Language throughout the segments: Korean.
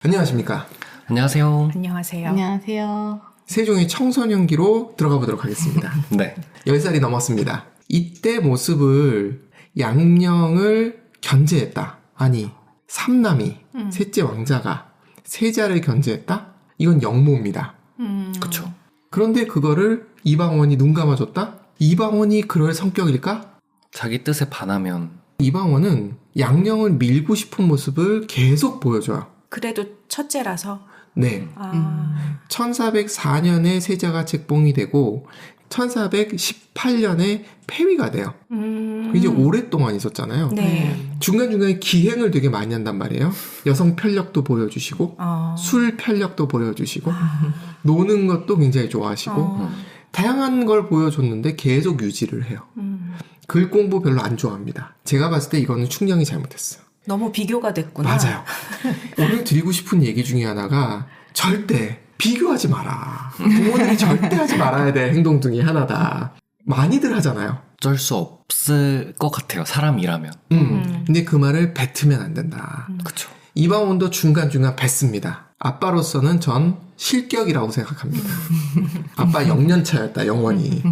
안녕하십니까. 안녕하세요. 안녕하세요. 안녕하세요. 세종의 청소년기로 들어가 보도록 하겠습니다. 네. 10살이 넘었습니다. 이때 모습을 양령을 견제했다. 아니, 삼남이 셋째 왕자가 세자를 견제했다? 이건 영모입니다. 그쵸. 그런데 그거를 이방원이 눈 감아줬다? 이방원이 그럴 성격일까? 자기 뜻에 반하면 이방원은 양령을 밀고 싶은 모습을 계속 보여줘요. 그래도 첫째라서. 네. 1404년에 세자가 책봉이 되고 1418년에 폐위가 돼요. 이제 오랫동안 있었잖아요. 네. 중간중간에 기행을 되게 많이 한단 말이에요. 여성 편력도 보여주시고 술 편력도 보여주시고 노는 것도 굉장히 좋아하시고 다양한 걸 보여줬는데 계속 유지를 해요. 글 공부 별로 안 좋아합니다. 제가 봤을 때 이거는 충령이 잘못했어요. 너무 비교가 됐구나. 맞아요. 오늘 드리고 싶은 얘기 중에 하나가 절대 비교하지 마라. 부모들이 절대 하지 말아야 될 행동 중에 하나다. 많이들 하잖아요. 어쩔 수 없을 것 같아요. 사람이라면. 근데 그 말을 뱉으면 안 된다. 그쵸. 이방원도 중간중간 뱉습니다. 아빠로서는 전 실격이라고 생각합니다. 아빠 영년차였다, 영원히.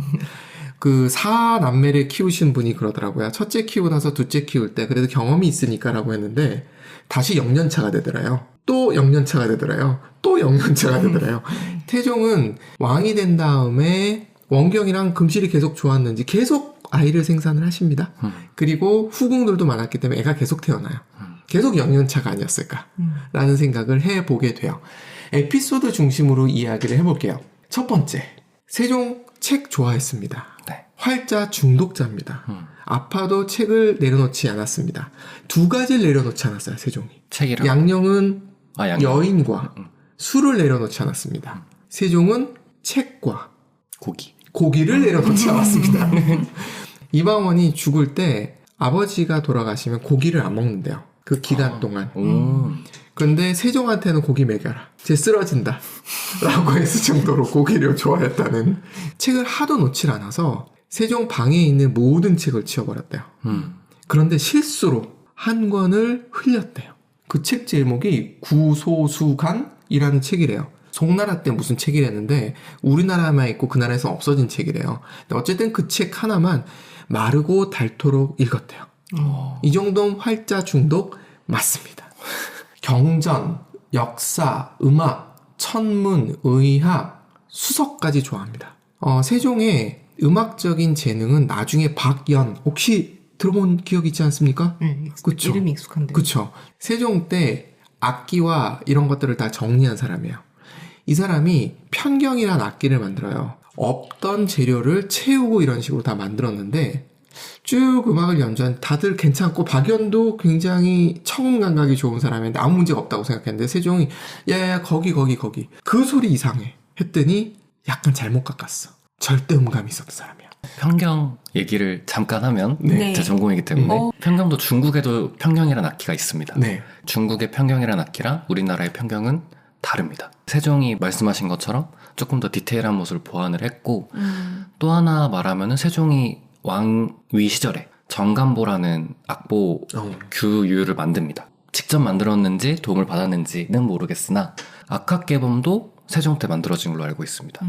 그 사남매를 키우신 분이 그러더라고요. 첫째 키우고 나서 둘째 키울 때 그래도 경험이 있으니까라고 했는데 다시 영년차가 되더라요. 또 영년차가 되더라요. 또 영년차가 되더라요. 태종은 왕이 된 다음에 원경이랑 금실이 계속 좋았는지 계속 아이를 생산을 하십니다. 그리고 후궁들도 많았기 때문에 애가 계속 태어나요. 계속 영년차가 아니었을까라는 생각을 해보게 돼요. 에피소드 중심으로 이야기를 해볼게요. 첫 번째, 세종 책 좋아했습니다. 네. 활자 중독자입니다. 아파도 책을 내려놓지 않았습니다. 두 가지를 내려놓지 않았어요, 세종이. 책이랑. 양령은 양령. 여인과 술을 내려놓지 않았습니다. 세종은 책과 고기를 내려놓지 않았습니다. 이방원이 죽을 때 아버지가 돌아가시면 고기를 안 먹는데요. 그 기간 동안. 근데 세종한테는 고기 먹여라. 쟤 쓰러진다. 라고 했을 정도로 고기를 좋아했다는. 책을 하도 놓질 않아서 세종 방에 있는 모든 책을 치워버렸대요. 그런데 실수로 한 권을 흘렸대요. 그 책 제목이 구소수간이라는 책이래요. 송나라 때 무슨 책이랬는데 우리나라에만 있고 그 나라에서 없어진 책이래요. 근데 어쨌든 그 책 하나만 마르고 닳도록 읽었대요. 이 정도는 활자 중독 맞습니다. 경전, 역사, 음악, 천문, 의학, 수석까지 좋아합니다. 세종의 음악적인 재능은 나중에 박연, 혹시 들어본 기억 있지 않습니까? 네, 그쵸? 이름이 익숙한데. 그쵸. 세종 때 악기와 이런 것들을 다 정리한 사람이에요. 이 사람이 편경이라는 악기를 만들어요. 없던 재료를 채우고 이런 식으로 다 만들었는데 쭉 음악을 연주한 다들 괜찮고 박연도 굉장히 청음 감각이 좋은 사람인데 아무 문제가 없다고 생각했는데 세종이 야야야 거기 그 소리 이상해 했더니 약간 잘못 깎았어. 절대 음감이 있었던 사람이야. 평경 얘기를 잠깐 하면 네. 제 전공이기 때문에 평경도 중국에도 평경이라는 악기가 있습니다. 네. 중국의 평경이라는 악기랑 우리나라의 평경은 다릅니다. 세종이 말씀하신 것처럼 조금 더 디테일한 모습을 보완을 했고 또 하나 말하면은 세종이 왕위 시절에 정간보라는 악보 규율을 만듭니다. 직접 만들었는지 도움을 받았는지는 모르겠으나 악학개범도 세종 때 만들어진 걸로 알고 있습니다.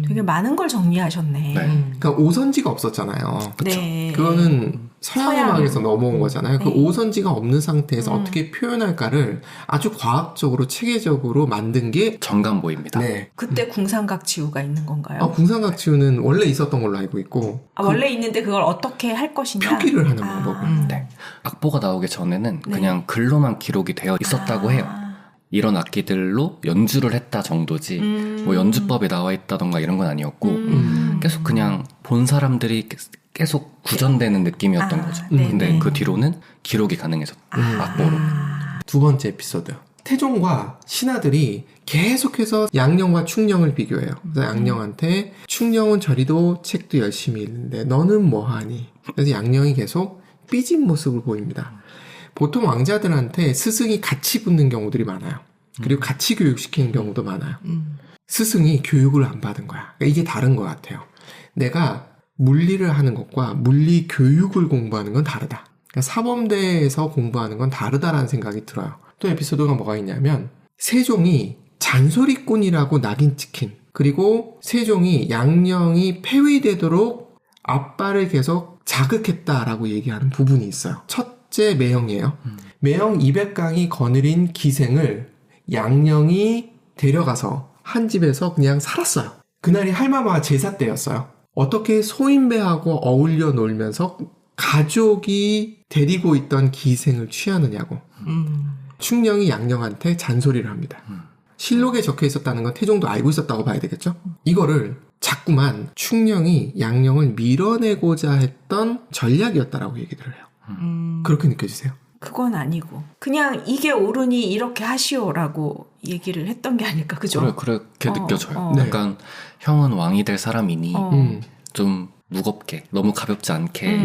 되게 많은 걸 정리하셨네. 네. 그러니까 오선지가 없었잖아요. 네. 그거는 서양 음악에서 넘어온 거잖아요. 그 네. 오선지가 없는 상태에서 어떻게 표현할까를 아주 과학적으로 체계적으로 만든 게 정간보입니다. 네. 그때 궁상각지우가 있는 건가요? 궁상각지우는 원래 있었던 걸로 알고 있고 원래 있는데 그걸 어떻게 할 것이냐? 표기를 하는 방법을. 네. 악보가 나오기 전에는 네. 그냥 글로만 기록이 되어 있었다고 해요. 이런 악기들로 연주를 했다 정도지 뭐 연주법이 나와 있다던가 이런 건 아니었고 계속 그냥 본 사람들이 계속 구전되는 느낌이었던 거죠. 네네. 근데 그 뒤로는 기록이 가능해졌다. 악보로. 두 번째 에피소드. 태종과 신하들이 계속해서 양령과 충령을 비교해요. 그래서 양령한테 충령은 저리도 책도 열심히 읽는데 너는 뭐하니? 그래서 양령이 계속 삐진 모습을 보입니다. 보통 왕자들한테 스승이 같이 붙는 경우들이 많아요. 그리고 같이 교육시키는 경우도 많아요. 스승이 교육을 안 받은 거야. 그러니까 이게 다른 것 같아요. 내가 물리를 하는 것과 물리 교육을 공부하는 건 다르다. 그러니까 사범대에서 공부하는 건 다르다라는 생각이 들어요. 또 에피소드가 뭐가 있냐면 세종이 잔소리꾼이라고 낙인 찍힌, 그리고 세종이 양령이 폐위되도록 아빠를 계속 자극했다라고 얘기하는 부분이 있어요. 첫째 매형이에요. 매형 200강이 거느린 기생을 양령이 데려가서 한 집에서 그냥 살았어요. 그날이 할마마 제사 때였어요. 어떻게 소인배하고 어울려 놀면서 가족이 데리고 있던 기생을 취하느냐고. 충령이 양령한테 잔소리를 합니다. 실록에 적혀 있었다는 건 태종도 알고 있었다고 봐야 되겠죠? 이거를 자꾸만 충령이 양령을 밀어내고자 했던 전략이었다라고 얘기를 해요. 그렇게 느껴지세요? 그건 아니고 그냥 이게 옳으니 이렇게 하시오라고 얘기를 했던 게 아닐까, 그죠? 그렇게 느껴져요. 네. 약간 형은 왕이 될 사람이니 좀 무겁게, 너무 가볍지 않게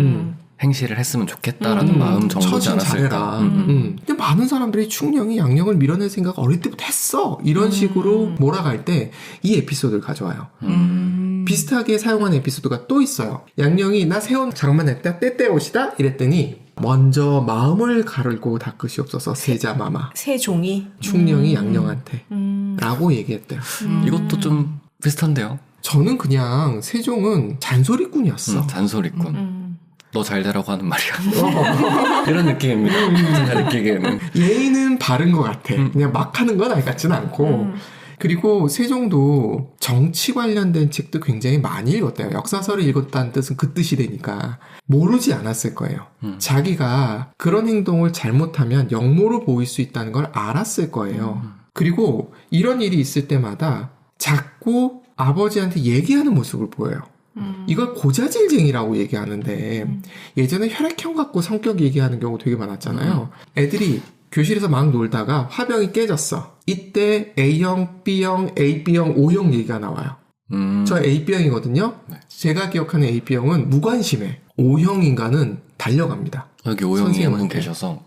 행실을 했으면 좋겠다라는 마음 정도지 처신 않았을까. 잘해라. 근데 많은 사람들이 충령이 양령을 밀어낼 생각 어릴 때부터 했어, 이런 식으로 몰아갈 때 이 에피소드를 가져와요. 비슷하게 사용한 에피소드가 또 있어요. 양령이 나 세원 장만했다, 때때옷이다 이랬더니 먼저 마음을 가르고 닦으시옵소서 세자마마. 세종이 충령이 양령한테 라고 얘기했대요. 이것도 좀 비슷한데요. 저는 그냥 세종은 잔소리꾼이었어. 잔소리꾼. 너 잘 되라고 하는 말이야. 이런 느낌입니다. 제가 느끼기에는. 예의는 바른 것 같아. 그냥 막 하는 건 알 같지는 않고. 그리고 세종도 정치 관련된 책도 굉장히 많이 읽었대요. 역사서를 읽었다는 뜻은 그 뜻이 되니까 모르지 않았을 거예요. 자기가 그런 행동을 잘못하면 역모로 보일 수 있다는 걸 알았을 거예요. 그리고 이런 일이 있을 때마다 자꾸 아버지한테 얘기하는 모습을 보여요. 이걸 고자질쟁이라고 얘기하는데 예전에 혈액형 갖고 성격 얘기하는 경우 되게 많았잖아요. 애들이 교실에서 막 놀다가 화병이 깨졌어. 이때 A형, B형, AB형, O형 얘기가 나와요. 저 AB형이거든요. 네. 제가 기억하는 AB형은 무관심해. O형 인간은 달려갑니다. 여기 오영이 한 분 선생님한테. 계셔서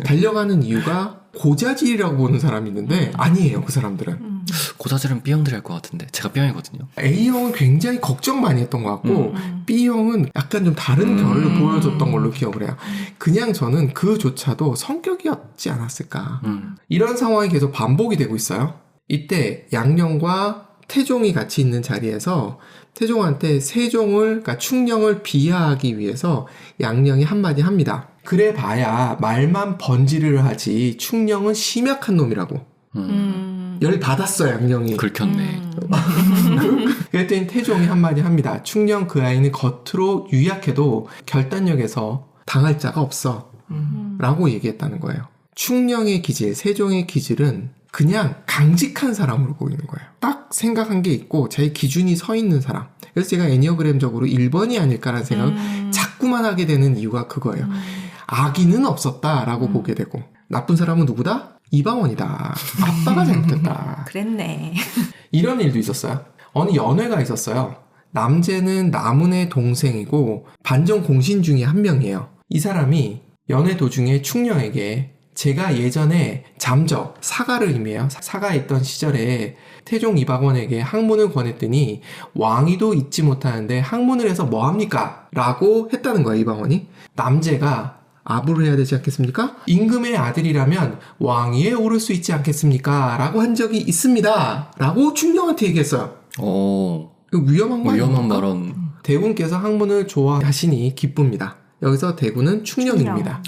달려가는 이유가 고자질이라고 보는 사람이 있는데 아니에요, 그 사람들은. 고자질은 B형들이 할 것 같은데 제가 B형이거든요. A형은 굉장히 걱정 많이 했던 것 같고 B형은 약간 좀 다른 결을 보여줬던 걸로 기억을 해요. 그냥 저는 그조차도 성격이었지 않았을까. 이런 상황이 계속 반복이 되고 있어요. 이때 양령과 태종이 같이 있는 자리에서 태종한테 세종을, 그러니까 충령을 비하하기 위해서 양령이 한마디 합니다. 그래 봐야 말만 번지르르 하지 충령은 심약한 놈이라고. 열 받았어, 양령이. 긁혔네. 그랬더니 태종이 한마디 합니다. 충령 그 아이는 겉으로 유약해도 결단력에서 당할 자가 없어. 라고 얘기했다는 거예요. 충령의 기질, 세종의 기질은 그냥 강직한 사람으로 보이는 거예요. 딱 생각한 게 있고 자기 기준이 서 있는 사람. 그래서 제가 애니어그램적으로 1번이 아닐까라는 생각을 자꾸만 하게 되는 이유가 그거예요. 악의는 없었다라고 보게 되고 나쁜 사람은 누구다? 이방원이다. 아빠가 잘못했다. 그랬네. 이런 일도 있었어요. 어느 연회가 있었어요. 남제는 남은의 동생이고 반정 공신 중에 한 명이에요. 이 사람이 연회 도중에 충령에게 제가 예전에 잠적, 사가를 의미해요. 사가에 있던 시절에 태종 이방원에게 학문을 권했더니 왕위도 잊지 못하는데 학문을 해서 뭐합니까? 라고 했다는 거예요, 이방원이. 남제가 아부를 해야 되지 않겠습니까? 임금의 아들이라면 왕위에 오를 수 있지 않겠습니까? 라고 한 적이 있습니다. 라고 충령한테 얘기했어요. 오, 위험한 거 아닙니까? 위험한 발언. 대군께서 학문을 좋아하시니 기쁩니다. 여기서 대군은 충령입니다.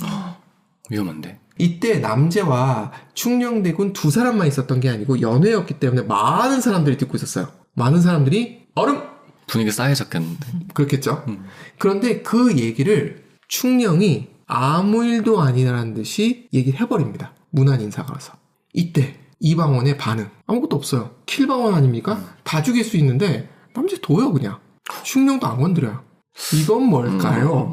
위험한데. 이때 남제와 충령대군 두 사람만 있었던 게 아니고 연회였기 때문에 많은 사람들이 듣고 있었어요. 많은 사람들이 얼음! 분위기 싸해졌겠는데. 그렇겠죠. 그런데 그 얘기를 충령이 아무 일도 아니라는 듯이 얘기를 해버립니다. 문안 인사가서. 이때 이방원의 반응. 아무것도 없어요. 킬방원 아닙니까? 다 죽일 수 있는데 남제 둬요 그냥. 충령도 안 건드려요. 이건 뭘까요?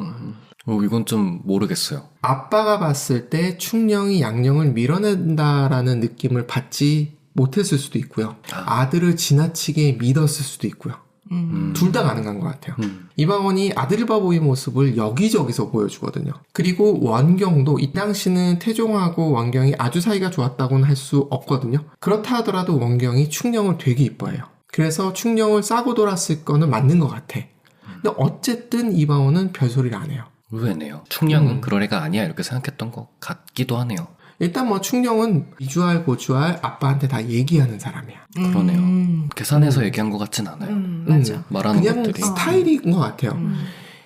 이건 좀 모르겠어요. 아빠가 봤을 때 충령이 양령을 밀어낸다라는 느낌을 받지 못했을 수도 있고요. 아들을 지나치게 믿었을 수도 있고요. 둘 다 가능한 것 같아요. 이방원이 아들 바보의 모습을 여기저기서 보여주거든요. 그리고 원경도 이 당시는 태종하고 원경이 아주 사이가 좋았다고는 할 수 없거든요. 그렇다 하더라도 원경이 충령을 되게 이뻐해요. 그래서 충령을 싸고 돌았을 거는 맞는 것 같아. 근데 어쨌든 이방원은 별소리를 안 해요. 의외네요. 충령은 그럴 애가 아니야 이렇게 생각했던 것 같기도 하네요. 일단 뭐 충령은 이주알 고주알 아빠한테 다 얘기하는 사람이야. 그러네요. 계산해서 얘기한 것 같진 않아요. 맞아. 말하는 그냥 것들이. 스타일인 것 같아요.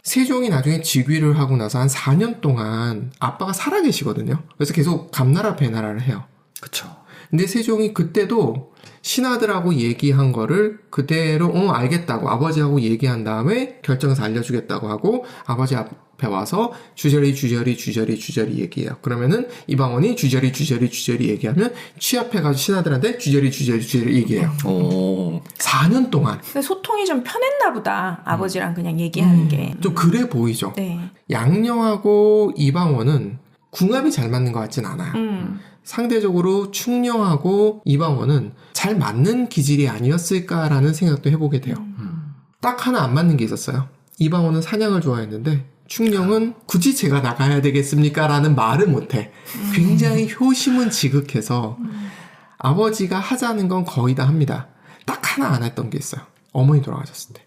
세종이 나중에 즉위를 하고 나서 한 4년 동안 아빠가 살아계시거든요. 그래서 계속 감나라 배나라를 해요. 그쵸. 근데 세종이 그때도 신하들하고 얘기한 거를 그대로 알겠다고 아버지하고 얘기한 다음에 결정해서 알려주겠다고 하고 아버지 앞에 와서 주저리 얘기해요. 그러면은 이방원이 주저리 얘기하면 취합해가지고 신하들한테 주저리 얘기해요. 오. 4년 동안. 근데 소통이 좀 편했나 보다. 아버지랑 그냥 얘기하는 게. 좀 그래 보이죠. 네. 양녕하고 이방원은 궁합이 잘 맞는 것 같진 않아요. 상대적으로 충령하고 이방원은 잘 맞는 기질이 아니었을까라는 생각도 해보게 돼요. 딱 하나 안 맞는 게 있었어요. 이방원은 사냥을 좋아했는데 충령은 굳이 제가 나가야 되겠습니까? 라는 말을 못해. 굉장히 효심은 지극해서 아버지가 하자는 건 거의 다 합니다. 딱 하나 안 했던 게 있어요. 어머니 돌아가셨을 때.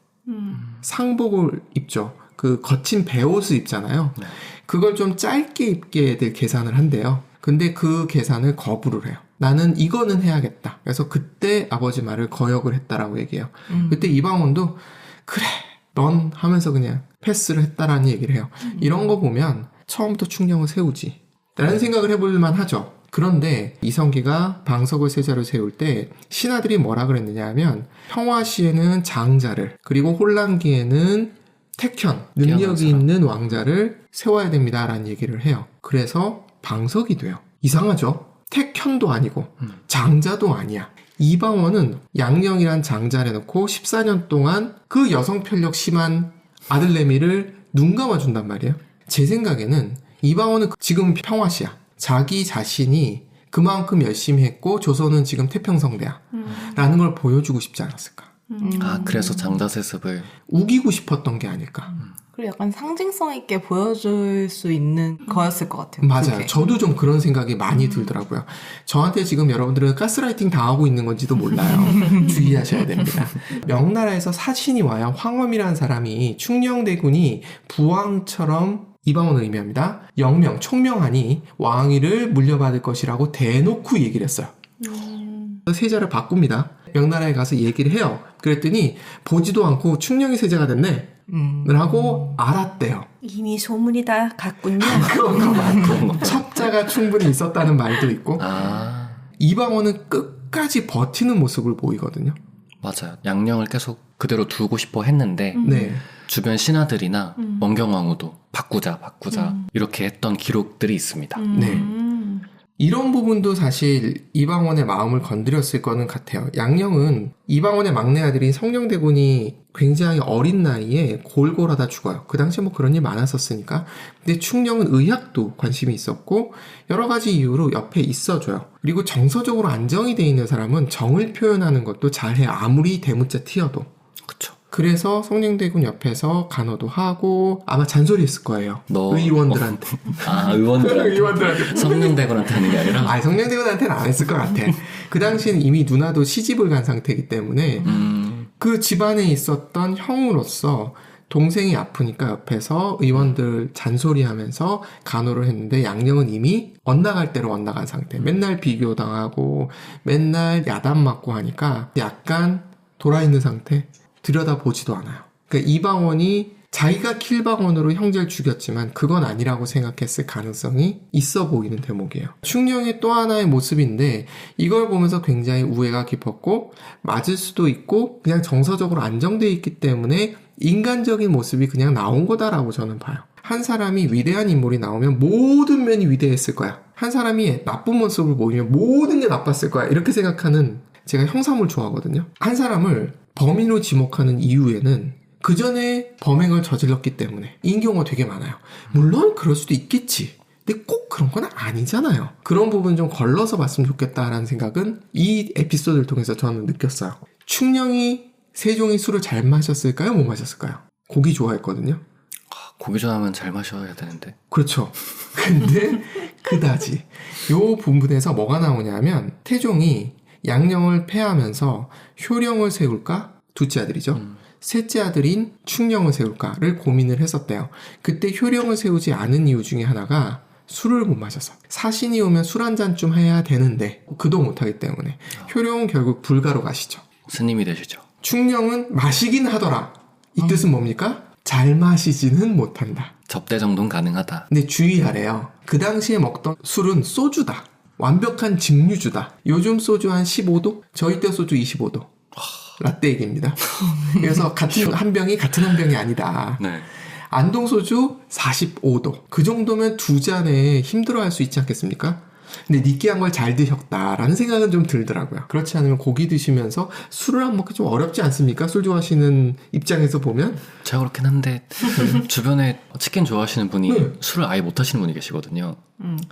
상복을 입죠. 그 거친 배옷을 입잖아요. 네. 그걸 좀 짧게 입게 애들 계산을 한대요. 근데 그 계산을 거부를 해요. 나는 이거는 해야겠다. 그래서 그때 아버지 말을 거역을 했다라고 얘기해요. 그때 이방원도 그래 넌 하면서 그냥 패스를 했다라는 얘기를 해요. 이런 거 보면 처음부터 충령을 세우지 라는 생각을 해볼 만하죠. 그런데 이성기가 방석을 세자로 세울 때 신하들이 뭐라 그랬느냐 하면 평화시에는 장자를 그리고 혼란기에는 택현 능력이 있는 왕자를 세워야 됩니다라는 얘기를 해요. 그래서 방석이 돼요. 이상하죠? 택현도 아니고 장자도 아니야. 이방원은 양령이란 장자를 해놓고 14년 동안 그 여성 편력 심한 아들내미를 눈 감아준단 말이에요. 제 생각에는 이방원은 지금 평화시야. 자기 자신이 그만큼 열심히 했고 조선은 지금 태평성대야 라는 걸 보여주고 싶지 않았을까. 아, 그래서 장자 세습을. 우기고 싶었던 게 아닐까. 그리고 약간 상징성 있게 보여줄 수 있는 거였을 것 같아요. 맞아요. 그게. 저도 좀 그런 생각이 많이 들더라고요. 저한테 지금 여러분들은 가스라이팅 당하고 있는 건지도 몰라요. 주의하셔야 됩니다. 명나라에서 사신이 와요. 황엄이라는 사람이 충녕대군이 부왕처럼 이방원을 의미합니다. 영명, 총명하니 왕위를 물려받을 것이라고 대놓고 얘기를 했어요. 세자를 바꿉니다. 명나라에 가서 얘기를 해요. 그랬더니 보지도 않고 충령이 세자가 됐네. 라고 알았대요. 이미 소문이 다 갔군요. 그런가 봐. 첩자가 충분히 있었다는 말도 있고 아, 이방원은 끝까지 버티는 모습을 보이거든요. 맞아요. 양령을 계속 그대로 두고 싶어 했는데 네. 주변 신하들이나 원경왕후도 바꾸자 이렇게 했던 기록들이 있습니다. 네. 이런 부분도 사실 이방원의 마음을 건드렸을 거는 같아요. 양령은 이방원의 막내 아들인 성령대군이 굉장히 어린 나이에 골골하다 죽어요. 그 당시에 뭐 그런 일 많았었으니까. 근데 충령은 의학도 관심이 있었고 여러 가지 이유로 옆에 있어줘요. 그리고 정서적으로 안정이 돼 있는 사람은 정을 표현하는 것도 잘해. 아무리 대문자 튀어도. 그쵸. 그래서 성령대군 옆에서 간호도 하고 아마 잔소리했을 거예요. 너- 의원들한테. 아, 의원들한테. 의원들한테. 성령대군한테 하는 게 아니라. 아니, 성령대군한테는 안 했을 것 같아. 그 당시에는 이미 누나도 시집을 간 상태이기 때문에 그 집안에 있었던 형으로서 동생이 아프니까 옆에서 의원들 잔소리하면서 간호를 했는데 양령은 이미 엇나갈 대로 엇나간 상태. 맨날 비교당하고 맨날 야단 맞고 하니까 약간 돌아있는 상태. 들여다보지도 않아요. 그러니까 이방원이 자기가 킬방원으로 형제를 죽였지만 그건 아니라고 생각했을 가능성이 있어 보이는 대목이에요. 충령의 또 하나의 모습인데 이걸 보면서 굉장히 우애가 깊었고 맞을 수도 있고 그냥 정서적으로 안정되어 있기 때문에 인간적인 모습이 그냥 나온 거다라고 저는 봐요. 한 사람이 위대한 인물이 나오면 모든 면이 위대했을 거야. 한 사람이 나쁜 모습을 보이면 모든 게 나빴을 거야. 이렇게 생각하는 제가 형사물 좋아하거든요. 한 사람을 범인으로 지목하는 이유에는 그 전에 범행을 저질렀기 때문에 인 경우가 되게 많아요. 물론 그럴 수도 있겠지. 근데 꼭 그런 건 아니잖아요. 그런 부분 좀 걸러서 봤으면 좋겠다라는 생각은 이 에피소드를 통해서 저는 느꼈어요. 충령이 세종이 술을 잘 마셨을까요? 못 마셨을까요? 고기 좋아했거든요. 고기 좋아하면 잘 마셔야 되는데. 그렇죠. 근데 그다지. 요 부분에서 뭐가 나오냐면 태종이 양령을 패하면서 효령을 세울까? 둘째 아들이죠. 셋째 아들인 충령을 세울까를 고민을 했었대요. 그때 효령을 세우지 않은 이유 중에 하나가 술을 못 마셔서. 사신이 오면 술 한 잔쯤 해야 되는데 그도 못하기 때문에 효령은 결국 불가로 가시죠. 스님이 되시죠. 충령은 마시긴 하더라. 이 뜻은 뭡니까? 잘 마시지는 못한다. 접대 정도는 가능하다. 근데 주의하래요. 그 당시에 먹던 술은 소주다. 완벽한 증류주다. 요즘 소주 한 15도? 저희 때 소주 25도. 라떼 얘기입니다. 그래서 같은 한 병이 같은 한 병이 아니다. 네. 안동소주 45도. 그 정도면 두 잔에 힘들어할 수 있지 않겠습니까? 근데 느끼한 걸 잘 드셨다라는 생각은 좀 들더라고요. 그렇지 않으면 고기 드시면서 술을 안 먹기 좀 어렵지 않습니까? 술 좋아하시는 입장에서 보면. 제가 그렇긴 한데 주변에 치킨 좋아하시는 분이 네. 술을 아예 못 하시는 분이 계시거든요.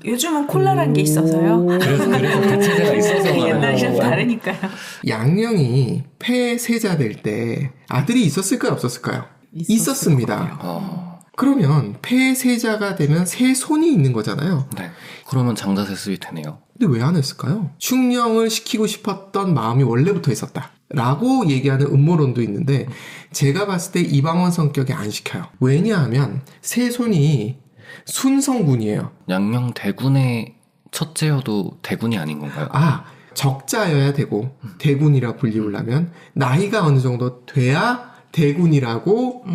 요즘은 콜라란 게 있어서요. 그래서 대체제가 있어서 옛날이랑 다르니까요. 양령이 폐세자 될 때 아들이 있었을까요? 없었을까요? 있었습니다. 그러면 폐세자가 되면 세 손이 있는 거잖아요. 네. 그러면 장자세습이 되네요. 근데 왜 안 했을까요? 충령을 시키고 싶었던 마음이 원래부터 있었다. 라고 얘기하는 음모론도 있는데 제가 봤을 때 이방원 성격이 안 시켜요. 왜냐하면 세 손이 순성군이에요. 양령 대군의 첫째여도 대군이 아닌 건가요? 아, 적자여야 되고 대군이라 불리우려면 나이가 어느 정도 돼야 대군이라고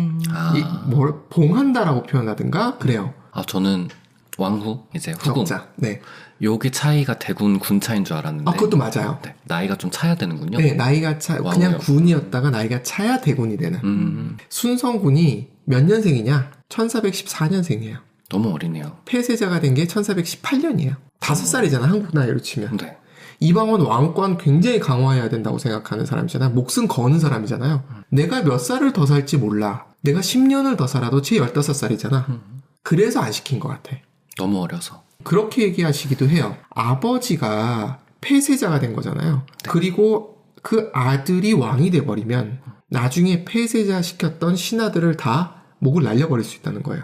봉한다라고 표현하든가 그래요. 아, 저는 왕후, 이제 후궁. 적자. 네. 요게 차이가 대군 군 차인 줄 알았는데. 아, 그것도 맞아요. 네, 나이가 좀 차야 되는군요. 네, 나이가 그냥 왕후요. 군이었다가 나이가 차야 대군이 되는. 순성군이 몇 년생이냐? 1414년생이에요. 너무 어리네요. 폐세자가 된 게 1418년이에요. 5살이잖아, 한국 나이로 치면. 네. 이방원 왕권 굉장히 강화해야 된다고 생각하는 사람이잖아요. 목숨 거는 사람이잖아요. 내가 몇 살을 더 살지 몰라. 내가 10년을 더 살아도 제 15살이잖아. 그래서 안 시킨 것 같아. 너무 어려서. 그렇게 얘기하시기도 해요. 아버지가 폐세자가 된 거잖아요. 그리고 그 아들이 왕이 돼버리면 나중에 폐세자 시켰던 신하들을 다 목을 날려버릴 수 있다는 거예요.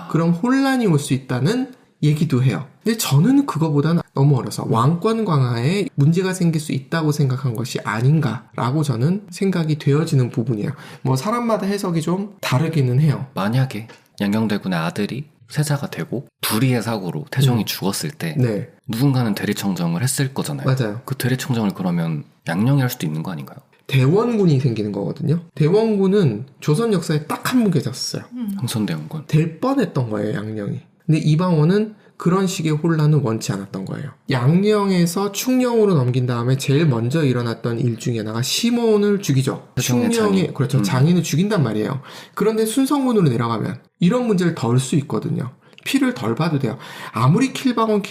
그럼 혼란이 올 수 있다는 얘기도 해요. 근데 저는 그거보다는 너무 어려서 왕권 강화에 문제가 생길 수 있다고 생각한 것이 아닌가라고 저는 생각이 되어지는 부분이에요. 뭐 사람마다 해석이 좀 다르기는 해요. 만약에 양경대군의 아들이 세자가 되고 불의의 사고로 태종이 죽었을 때 네, 누군가는 대리청정을 했을 거잖아요. 맞아요. 그 대리청정을 그러면 양령이 할 수도 있는 거 아닌가요? 대원군이 생기는 거거든요. 대원군은 조선 역사에 딱 한 분 계셨어요. 흥선대원군. 될 뻔했던 거예요, 양령이. 근데 이방원은 그런 식의 혼란은 원치 않았던 거예요. 양령에서 충령으로 넘긴 다음에 제일 먼저 일어났던 일 중에 하나가 시몬을 죽이죠. 세종의 장인. 그렇죠. 장인을 죽인단 말이에요. 그런데 순성군으로 내려가면 이런 문제를 덜 수 있거든요. 피를 덜 봐도 돼요. 아무리 킬방원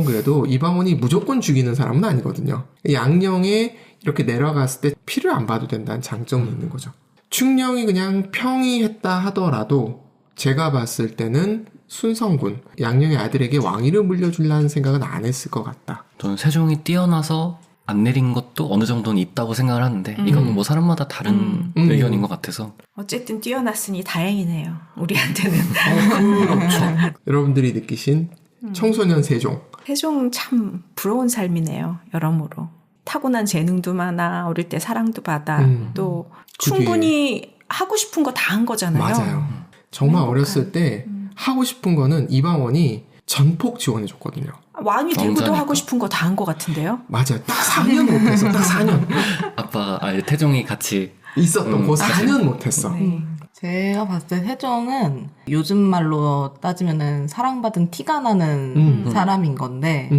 그래도 이방원이 무조건 죽이는 사람은 아니거든요. 양령에 이렇게 내려갔을 때 피를 안 봐도 된다는 장점이 있는 거죠. 충령이 그냥 평이했다 하더라도 제가 봤을 때는 순성군, 양령의 아들에게 왕위를 물려주려는 생각은 안 했을 것 같다. 저는 세종이 뛰어나서 안 내린 것도 어느 정도는 있다고 생각을 하는데 이건 뭐 사람마다 다른 의견인 것 같아서. 어쨌든 뛰어났으니 다행이네요. 우리한테는. 그렇죠. 여러분들이 느끼신 청소년 세종. 세종 참 부러운 삶이네요. 여러모로. 타고난 재능도 많아. 어릴 때 사랑도 받아. 또 충분히 하고 싶은 거 다 한 거잖아요. 맞아요. 정말 행복한. 어렸을 때 하고 싶은 거는 이방원이 전폭 지원해줬거든요. 왕이 되고도 왕자니까. 하고 싶은 거 다 한 거 같은데요. 맞아요. 딱 4년 못했어. 딱 4년. 아빠가 태종이 같이 있었던 거 4년 못했어. 네. 제가 봤을 때 세종은 요즘 말로 따지면은 사랑받은 티가 나는 사람인 건데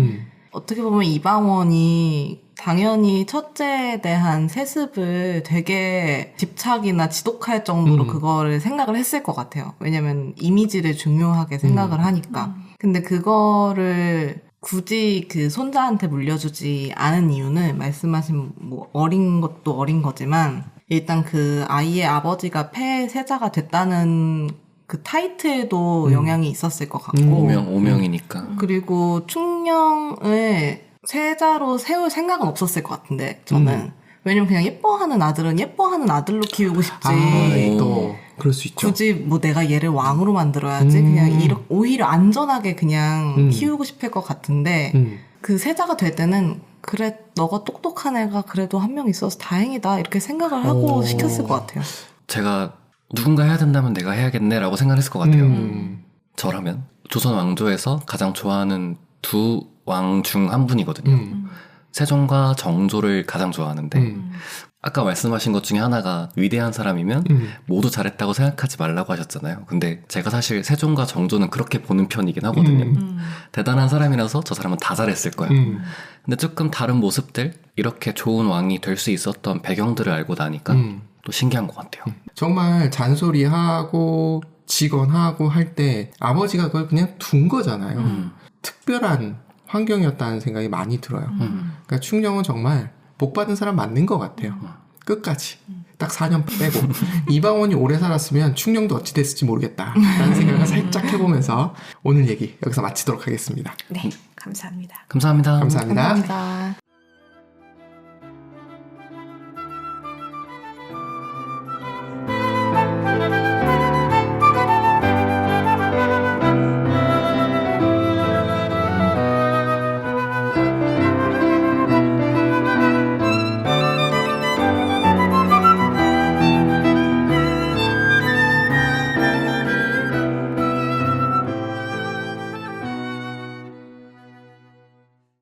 어떻게 보면 이방원이 당연히 첫째에 대한 세습을 되게 집착이나 지독할 정도로 그거를 생각을 했을 것 같아요. 왜냐면 이미지를 중요하게 생각을 하니까. 근데 그거를 굳이 그 손자한테 물려주지 않은 이유는 말씀하신 뭐 어린 것도 어린 거지만 일단 그 아이의 아버지가 폐세자가 됐다는 그 타이틀도 영향이 있었을 것 같고 오명이니까. 그리고 충령을 세자로 세울 생각은 없었을 것 같은데 저는 왜냐면 그냥 예뻐하는 아들은 예뻐하는 아들로 키우고 싶지 또 그럴 수 있죠. 굳이 뭐 내가 얘를 왕으로 만들어야지 그냥 오히려 안전하게 그냥 키우고 싶을 것 같은데 그 세자가 될 때는 그래 너가 똑똑한 애가 그래도 한 명 있어서 다행이다 이렇게 생각을 하고 시켰을 것 같아요. 제가 누군가 해야 된다면 내가 해야겠네라고 생각했을 것 같아요. 저라면 조선 왕조에서 가장 좋아하는 두 왕 중 한 분이거든요. 세종과 정조를 가장 좋아하는데 아까 말씀하신 것 중에 하나가 위대한 사람이면 모두 잘했다고 생각하지 말라고 하셨잖아요. 근데 제가 사실 세종과 정조는 그렇게 보는 편이긴 하거든요. 대단한 사람이라서 저 사람은 다 잘했을 거야. 근데 조금 다른 모습들, 이렇게 좋은 왕이 될 수 있었던 배경들을 알고 나니까 또 신기한 것 같아요. 정말 잔소리하고 직언하고 할 때 아버지가 그걸 그냥 둔 거잖아요. 특별한 환경이었다는 생각이 많이 들어요. 그러니까 충녕은 정말 복받은 사람 맞는 것 같아요. 끝까지. 딱 4년 빼고. 이방원이 오래 살았으면 충녕도 어찌 됐을지 모르겠다 라는 생각을 살짝 해보면서 오늘 얘기 여기서 마치도록 하겠습니다. 네, 감사합니다. 감사합니다. 감사합니다. 감사합니다.